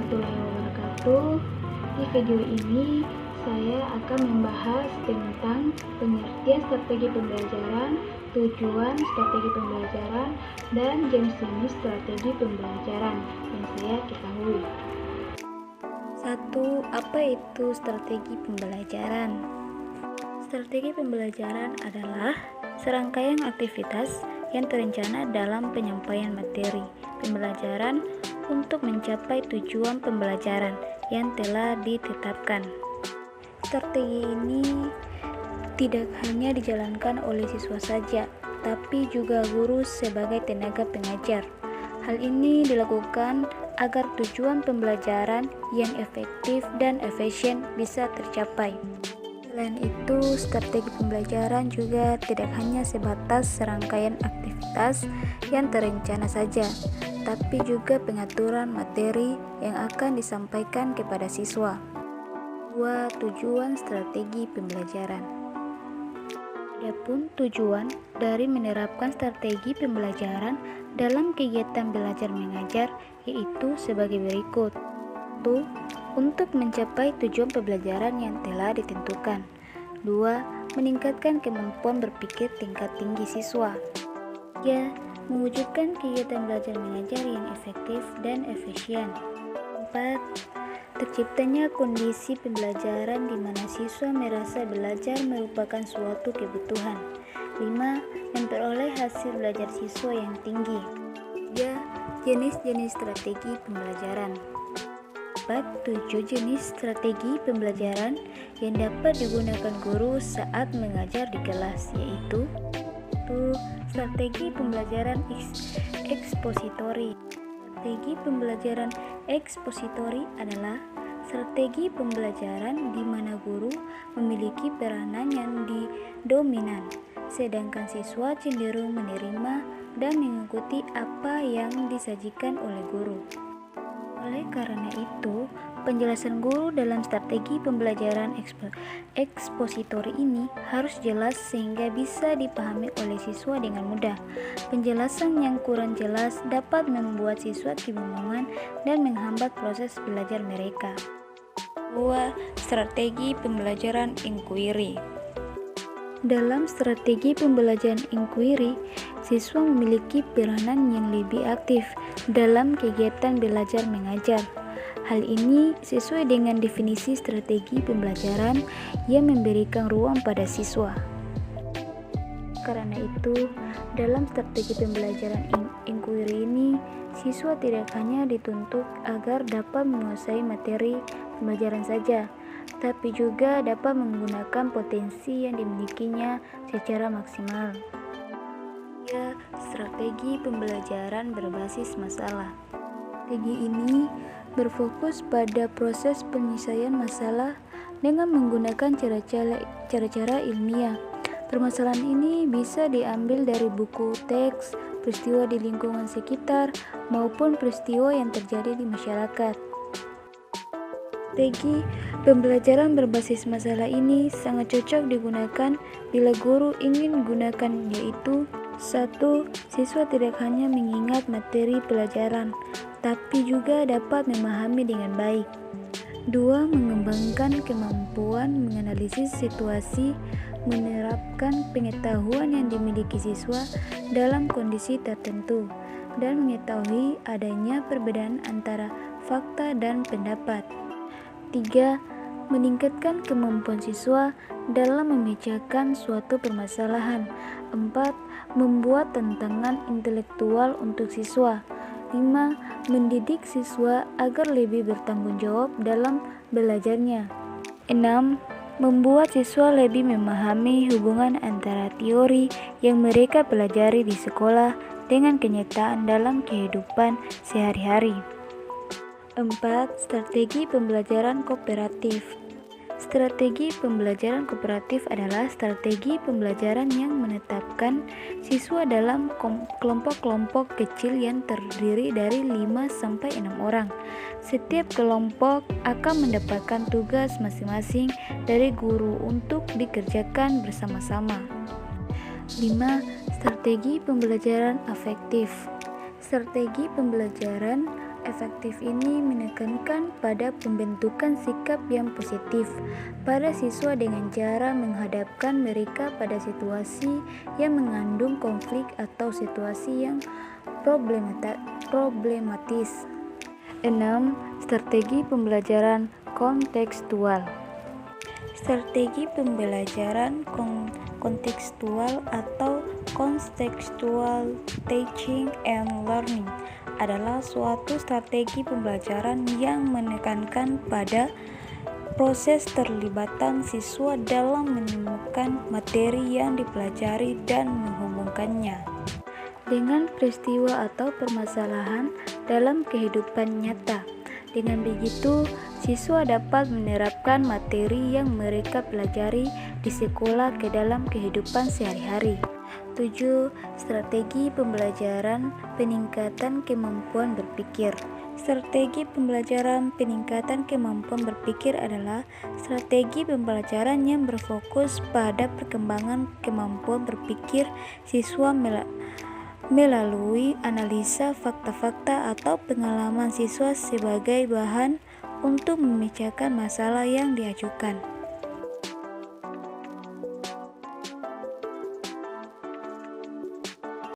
warahmatullahi wabarakatuh. Di video ini saya akan membahas tentang pengertian strategi pembelajaran, tujuan strategi pembelajaran, dan jenis-jenis strategi pembelajaran yang saya ketahui. 1. Apa itu strategi pembelajaran? Strategi pembelajaran adalah serangkaian aktivitas yang terencana dalam penyampaian materi pembelajaran untuk mencapai tujuan pembelajaran yang telah ditetapkan. Strategi ini tidak hanya dijalankan oleh siswa saja, tapi juga guru sebagai tenaga pengajar. Hal ini dilakukan agar tujuan pembelajaran yang efektif dan efisien bisa tercapai. Selain itu, strategi pembelajaran juga tidak hanya sebatas serangkaian aktivitas yang terencana saja, tapi juga pengaturan materi yang akan disampaikan kepada siswa. 2. Tujuan strategi pembelajaran. Adapun tujuan dari menerapkan strategi pembelajaran dalam kegiatan belajar mengajar yaitu sebagai berikut. 1. Untuk mencapai tujuan pembelajaran yang telah ditentukan. 2. Meningkatkan kemampuan berpikir tingkat tinggi siswa. 3. Mewujudkan kegiatan belajar mengajar yang efektif dan efisien. 4. Terciptanya kondisi pembelajaran di mana siswa merasa belajar merupakan suatu kebutuhan. 5. Memperoleh hasil belajar siswa yang tinggi. 3. Jenis-jenis strategi pembelajaran. 7 jenis strategi pembelajaran yang dapat digunakan guru saat mengajar di kelas, yaitu 1. Strategi pembelajaran ekspositori. Strategi pembelajaran ekspositori adalah strategi pembelajaran di mana guru memiliki peranan yang dominan, sedangkan siswa cenderung menerima dan mengikuti apa yang disajikan oleh guru. Oleh karena itu, penjelasan guru dalam strategi pembelajaran ekspositori ini harus jelas sehingga bisa dipahami oleh siswa dengan mudah. Penjelasan yang kurang jelas dapat membuat siswa kebingungan dan menghambat proses belajar mereka. 2. Strategi pembelajaran inquiry. Dalam strategi pembelajaran inquiry, siswa memiliki peranan yang lebih aktif dalam kegiatan belajar mengajar. Hal ini sesuai dengan definisi strategi pembelajaran yang memberikan ruang pada siswa. Karena itu, dalam strategi pembelajaran inquiry ini, siswa tidak hanya dituntut agar dapat menguasai materi pembelajaran saja, tapi juga dapat menggunakan potensi yang dimilikinya secara maksimal. 3. Strategi pembelajaran berbasis masalah. Strategi ini berfokus pada proses penyelesaian masalah dengan menggunakan cara-cara ilmiah. Permasalahan ini bisa diambil dari buku teks, peristiwa di lingkungan sekitar, maupun peristiwa yang terjadi di masyarakat. Strategi pembelajaran berbasis masalah ini sangat cocok digunakan bila guru ingin menggunakan, yaitu 1. Siswa tidak hanya mengingat materi pelajaran, tapi juga dapat memahami dengan baik. 2. Mengembangkan kemampuan menganalisis situasi, menerapkan pengetahuan yang dimiliki siswa dalam kondisi tertentu, dan mengetahui adanya perbedaan antara fakta dan pendapat. 3. Meningkatkan kemampuan siswa dalam memecahkan suatu permasalahan. 4. Membuat tantangan intelektual untuk siswa. 5. Mendidik siswa agar lebih bertanggung jawab dalam belajarnya. 6. Membuat siswa lebih memahami hubungan antara teori yang mereka pelajari di sekolah dengan kenyataan dalam kehidupan sehari-hari. 4. Strategi pembelajaran kooperatif. Strategi pembelajaran kooperatif adalah strategi pembelajaran yang menetapkan siswa dalam kelompok-kelompok kecil yang terdiri dari 5-6 orang. Setiap kelompok akan mendapatkan tugas masing-masing dari guru untuk dikerjakan bersama-sama. 5. Strategi pembelajaran afektif. Strategi pembelajaran efektif ini menekankan pada pembentukan sikap yang positif pada siswa dengan cara menghadapkan mereka pada situasi yang mengandung konflik atau situasi yang problematis. 6. Strategi pembelajaran kontekstual. Strategi pembelajaran kontekstual atau contextual teaching and learning adalah suatu strategi pembelajaran yang menekankan pada proses terlibatan siswa dalam menemukan materi yang dipelajari dan menghubungkannya dengan peristiwa atau permasalahan dalam kehidupan nyata. Dengan begitu, siswa dapat menerapkan materi yang mereka pelajari di sekolah ke dalam kehidupan sehari-hari. 7. Strategi pembelajaran peningkatan kemampuan berpikir. Strategi pembelajaran peningkatan kemampuan berpikir adalah strategi pembelajaran yang berfokus pada perkembangan kemampuan berpikir siswa melalui analisa fakta-fakta atau pengalaman siswa sebagai bahan untuk memecahkan masalah yang diajukan.